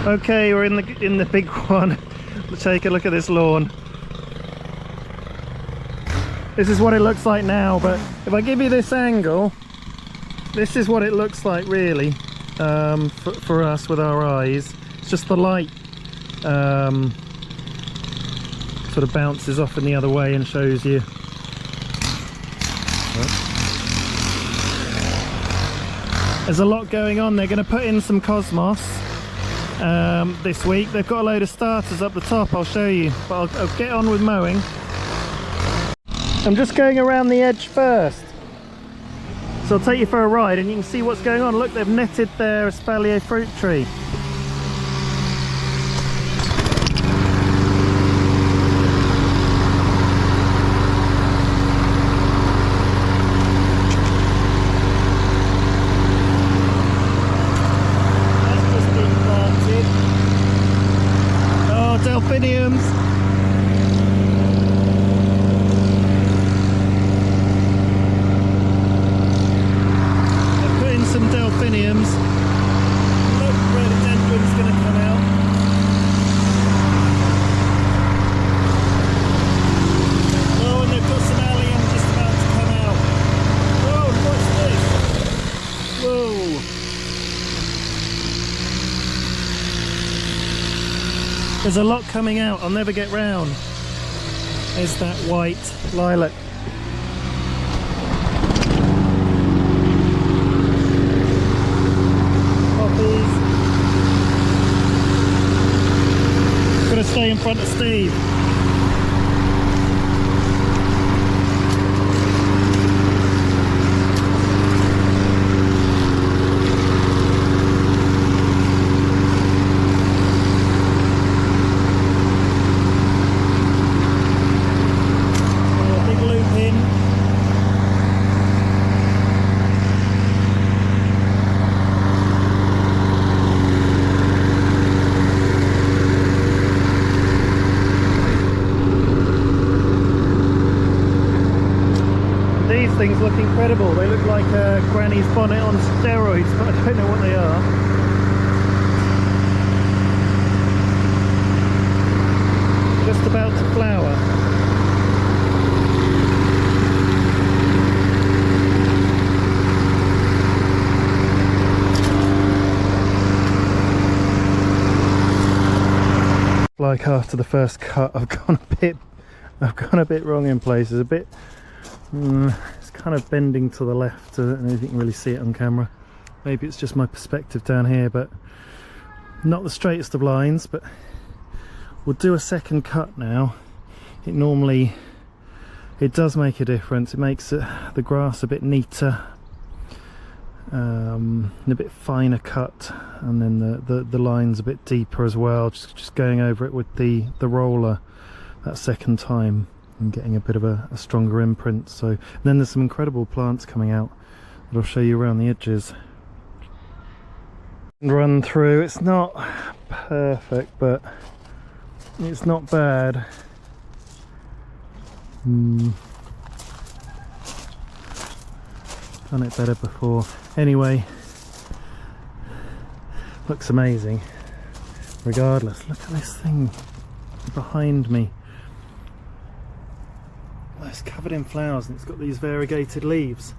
Okay, we're in the big one. Let's take a look at this lawn. This is what it looks like now, but if I give you this angle, this is what it looks like really, for us with our eyes. It's just the light sort of bounces off in the other way and shows you. There's a lot going on. They're going to put in some cosmos this week. They've got a load of starters up the top, I'll show you, but I'll get on with mowing. I'm just going around the edge first, so I'll take you for a ride and you can see what's going on. Look, they've netted their espalier fruit tree. That's just been planted. Oh, delphiniums. Some delphiniums. Look, rhododendron's going to come out. Oh, and they've got some allium just about to come out. Whoa, what's this? Whoa. There's a lot coming out. I'll never get round. There's that white lilac. Gotta stay in front of Steve. Big loop in. These things look incredible. They look like Granny's bonnet on steroids, but I don't know what they are. Just about to flower. Like after the first cut, I've gone a bit wrong in places. It's kind of bending to the left. I don't know if you can really see it on camera. Maybe it's just my perspective down here, but not the straightest of lines. But we'll do a second cut now. It does make a difference. It makes the grass a bit neater, and a bit finer cut, and then the lines a bit deeper as well. Just going over it with the roller that second time and getting a bit of a stronger imprint. So then there's some incredible plants coming out that I'll show you around the edges. And run through. It's not perfect, but it's not bad. Done it better before. Anyway, looks amazing. Regardless, look at this thing behind me. It's covered in flowers and it's got these variegated leaves.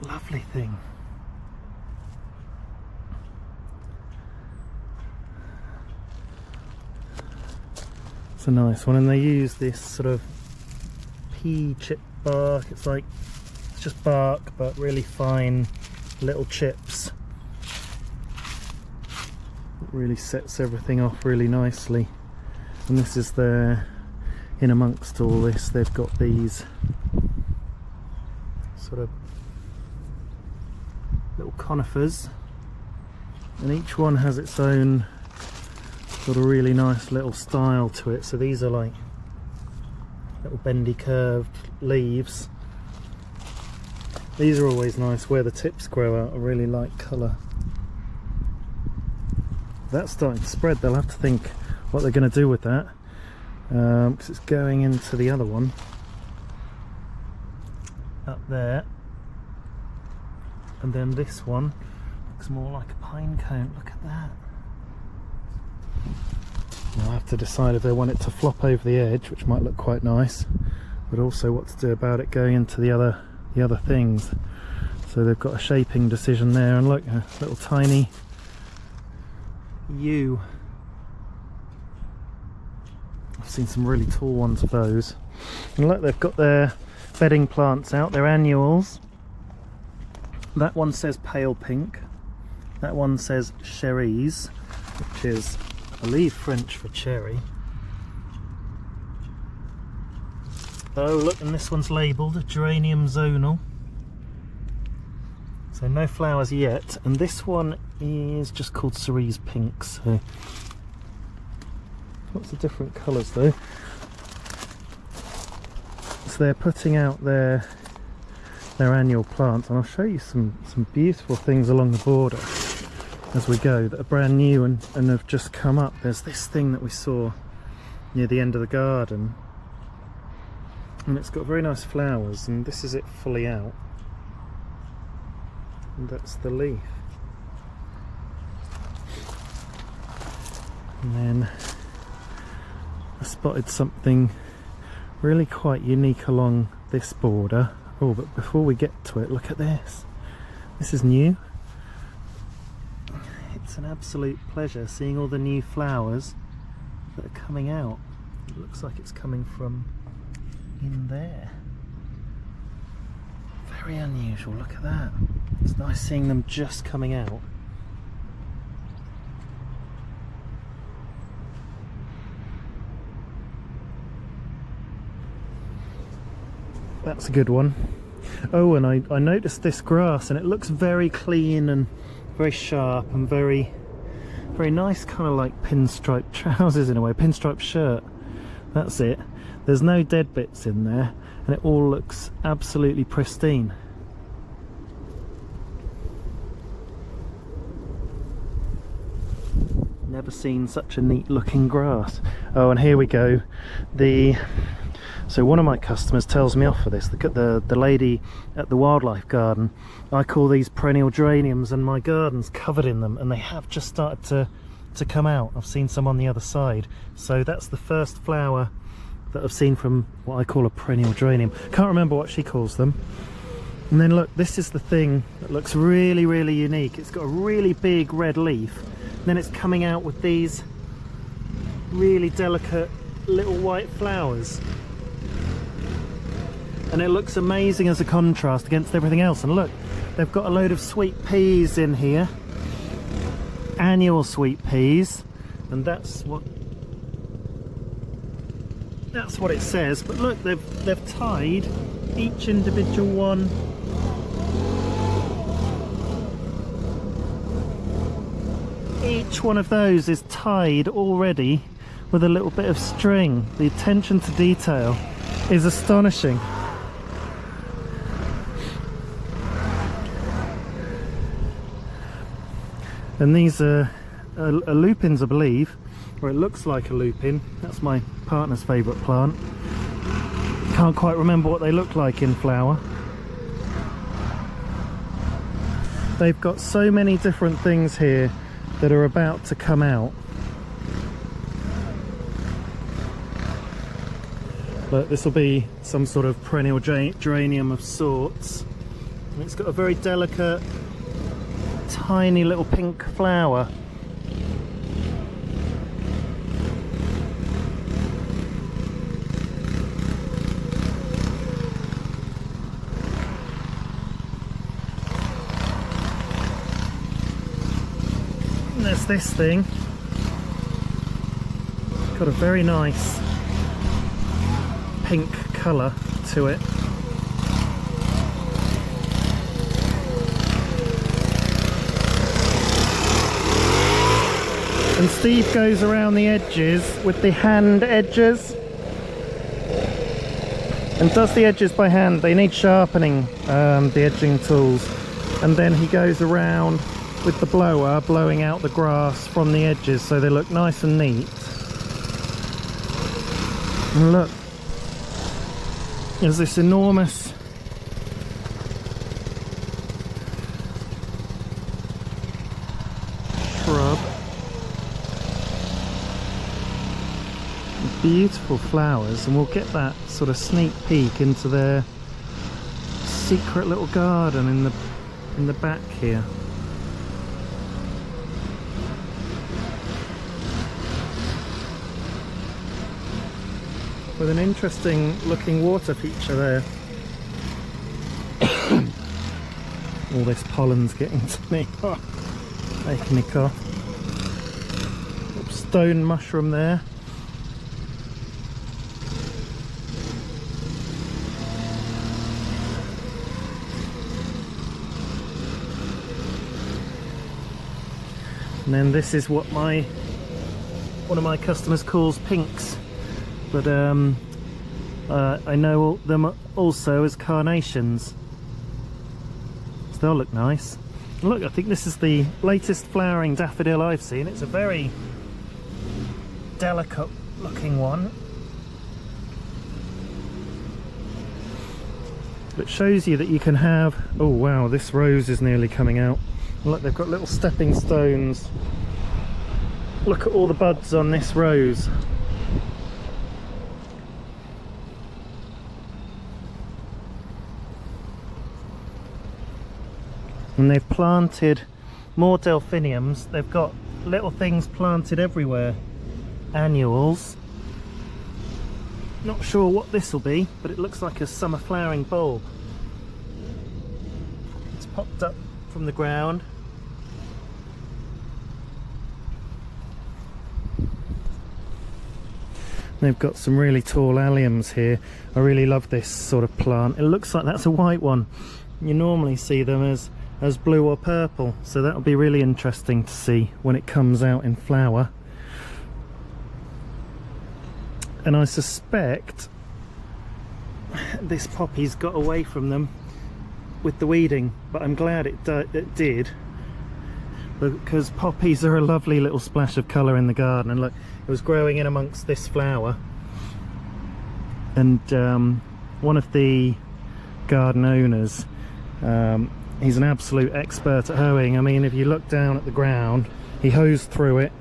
Lovely thing. It's a nice one, and they use this sort of pea chip bark. It's just bark but really fine little chips. It really sets everything off really nicely. And this is their, in amongst all this, they've got these sort of little conifers, and each one has its own sort of really nice little style to it. So these are like little bendy curved leaves. These are always nice where the tips grow out, a really light colour. That's starting to spread. They'll have to think what they're going to do with that, because it's going into the other one up there, and then this one looks more like a pine cone. Look at that. I'll have to decide if they want it to flop over the edge, which might look quite nice, but also what to do about it going into the other things. So they've got a shaping decision there, and look, a little tiny U. I've seen some really tall ones of those. And look, they've got their bedding plants out, their annuals. That one says pale pink. That one says cherise, which is, I believe, French for cherry. Oh look, and this one's labelled geranium zonal. So no flowers yet, and this one is just called cerise pink. So lots of different colours though. So they're putting out their annual plants, and I'll show you some beautiful things along the border as we go that are brand new and have just come up. There's this thing that we saw near the end of the garden, and it's got very nice flowers, and this is it fully out, and that's the leaf. And then I spotted something really quite unique along this border. Oh, but before we get to it, look at this. This is new. It's an absolute pleasure seeing all the new flowers that are coming out. It looks like it's coming from in there. Very unusual, look at that. It's nice seeing them just coming out. That's a good one. Oh, and I noticed this grass, and it looks very clean and very sharp and very nice, kind of like pinstripe trousers in a way, pinstripe shirt. That's it. There's no dead bits in there, and it all looks absolutely pristine. Never seen such a neat looking grass. Oh, and here we go. So one of my customers tells me off for this. The lady at the wildlife garden, I call these perennial geraniums, and my garden's covered in them, and they have just started to come out. I've seen some on the other side. So that's the first flower that I've seen from what I call a perennial geranium. Can't remember what she calls them. And then look, this is the thing that looks really, really unique. It's got a really big red leaf, and then it's coming out with these really delicate little white flowers. And it looks amazing as a contrast against everything else. And look, they've got a load of sweet peas in here, annual sweet peas, and that's what it says. But look, they've tied each individual one. Each one of those is tied already with a little bit of string. The attention to detail is astonishing. And these are lupins, I believe, or it looks like a lupin. That's my partner's favourite plant. Can't quite remember what they look like in flower. They've got so many different things here that are about to come out. But this will be some sort of perennial geranium of sorts. And it's got a very delicate, tiny little pink flower. And there's this thing. Got a very nice pink colour to it. And Steve goes around the edges with the hand edges and does the edges by hand. They need sharpening, the edging tools, and then he goes around with the blower blowing out the grass from the edges so they look nice and neat. And look, there's this enormous shrub. beautiful flowers, and we'll get that sort of sneak peek into their secret little garden in the back here. With an interesting looking water feature there. All this pollen's getting to me, making me cough. Little stone mushroom there. And then this is what one of my customers calls pinks, but I know them also as carnations. So they'll look nice. And look, I think this is the latest flowering daffodil I've seen. It's a very delicate looking one. But shows you that you can have, oh wow, this rose is nearly coming out. Look, they've got little stepping stones. Look at all the buds on this rose. And they've planted more delphiniums. They've got little things planted everywhere. Annuals. Not sure what this will be, but it looks like a summer flowering bulb. It's popped up from the ground. They've got some really tall alliums here. I really love this sort of plant. It looks like that's a white one. You normally see them as blue or purple, so that'll be really interesting to see when it comes out in flower. And I suspect this poppy's got away from them with the weeding, but I'm glad it did, because poppies are a lovely little splash of colour in the garden. And look, it was growing in amongst this flower, and one of the garden owners, he's an absolute expert at hoeing. I mean, if you look down at the ground, he hoes through it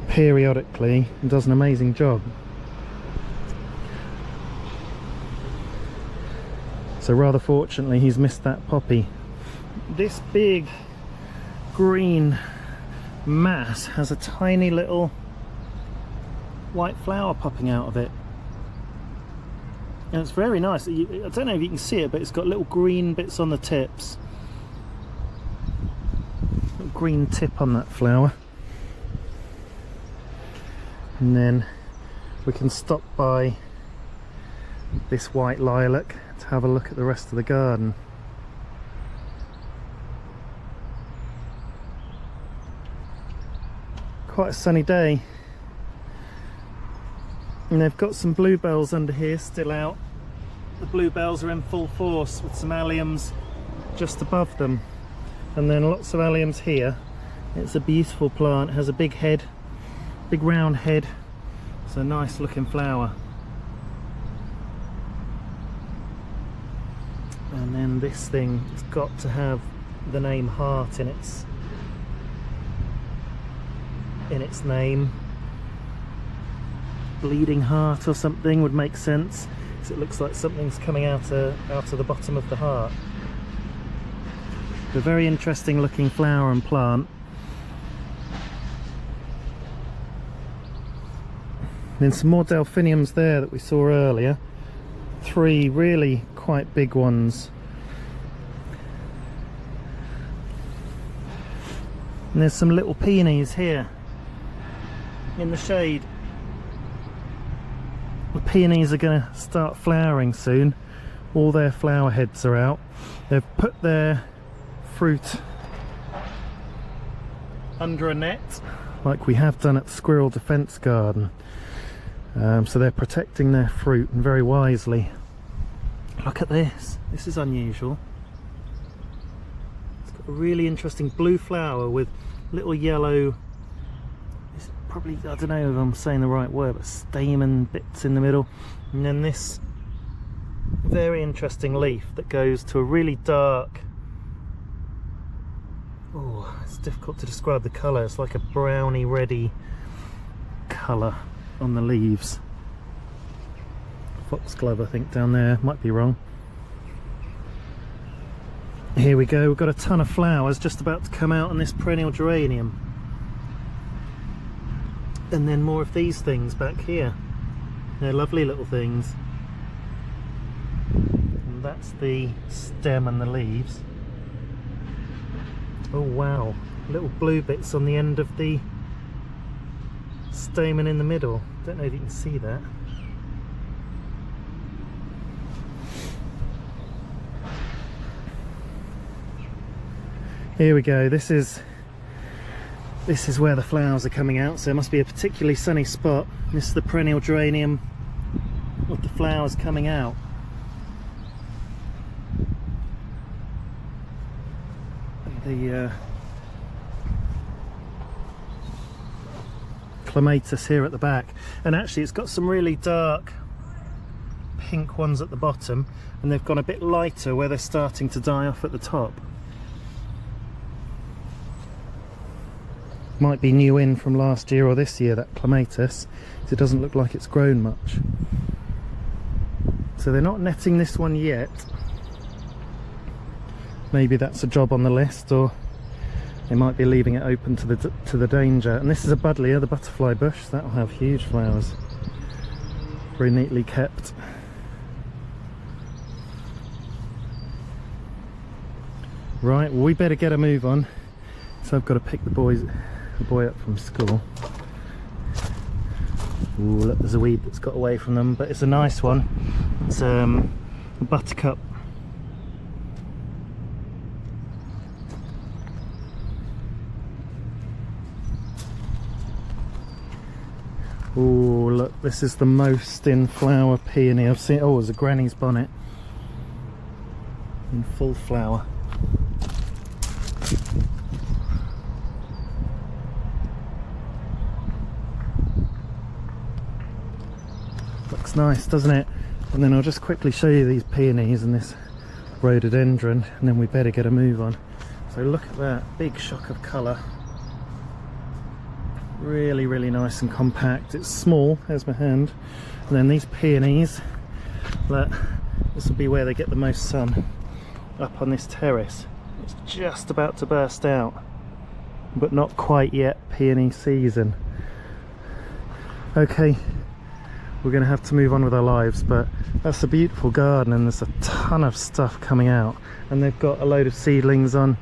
periodically and does an amazing job. So rather fortunately he's missed that poppy. This big green mass has a tiny little white flower popping out of it, and it's very nice. I don't know if you can see it, but it's got little green bits on the tips. Little green tip on that flower. And then we can stop by this white lilac to have a look at the rest of the garden. Quite a sunny day, and they've got some bluebells under here still out. The bluebells are in full force with some alliums just above them, and then lots of alliums here. It's a beautiful plant. It has a big head, big round head. It's a nice looking flower. And then this thing, it's got to have the name heart in its name. Bleeding heart or something would make sense, because it looks like something's coming out of the bottom of the heart. A very interesting looking flower and plant. Then some more delphiniums there that we saw earlier. 3 really quite big ones. And there's some little peonies here in the shade. The peonies are going to start flowering soon. All their flower heads are out. They've put their fruit under a net, like we have done at the Squirrel Defence Garden. So they're protecting their fruit, and very wisely. Look at this. This is unusual. It's got a really interesting blue flower with little yellow, it's probably, I don't know if I'm saying the right word, but stamen bits in the middle. And then this very interesting leaf that goes to a really dark, oh, it's difficult to describe the colour. It's like a browny reddy colour on the leaves. foxglove, I think, down there. Might be wrong. Here we go, we've got a ton of flowers just about to come out on this perennial geranium. And then more of these things back here. They're lovely little things. And that's the stem and the leaves. Oh wow, little blue bits on the end of the stamen in the middle. Don't know if you can see that. Here we go, this is where the flowers are coming out, so it must be a particularly sunny spot. This is the perennial geranium with the flowers coming out. The clematis here at the back, and actually it's got some really dark pink ones at the bottom, and they've gone a bit lighter where they're starting to die off at the top. Might be new in from last year or this year, that clematis, so it doesn't look like it's grown much. So they're not netting this one yet. Maybe that's a job on the list, or they might be leaving it open to the danger. And this is a buddleia, the butterfly bush. That'll have huge flowers. Very neatly kept. Right, well, we better get a move on. So I've got to pick the boy up from school. Ooh, look, there's a weed that's got away from them, but it's a nice one. It's a buttercup. Oh look, this is the most in flower peony I've seen. Oh, there's a granny's bonnet in full flower. Looks nice, doesn't it? And then I'll just quickly show you these peonies and this rhododendron, and then we better get a move on. So look at that, big shock of colour. Really, really nice and compact. It's small, there's my hand. And then these peonies, look, this will be where they get the most sun, up on this terrace. It's just about to burst out, but not quite yet peony season. Okay, we're going to have to move on with our lives, but that's a beautiful garden, and there's a ton of stuff coming out. And they've got a load of seedlings on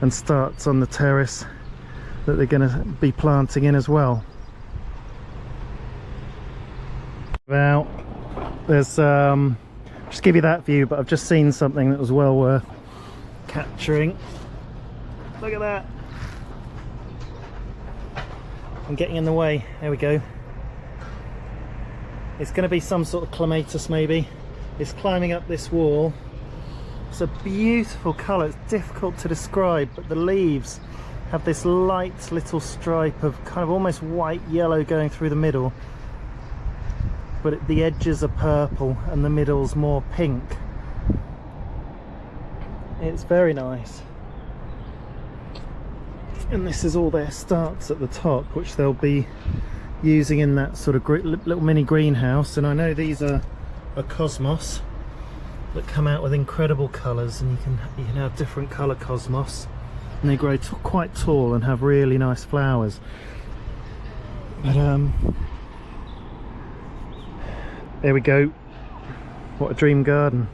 and starts on the terrace that they're going to be planting in as well. Well, there's just give you that view, but I've just seen something that was well worth capturing. Look at that. I'm getting in the way. There we go. It's going to be some sort of clematis maybe. It's climbing up this wall. It's a beautiful colour. It's difficult to describe, but the leaves have this light little stripe of kind of almost white yellow going through the middle, but the edges are purple and the middle's more pink. It's very nice. And this is all their starts at the top, which they'll be using in that sort of little mini greenhouse. And I know these are a cosmos that come out with incredible colours, and you can have different colour cosmos. And they grow quite tall and have really nice flowers. But there we go. What a dream garden.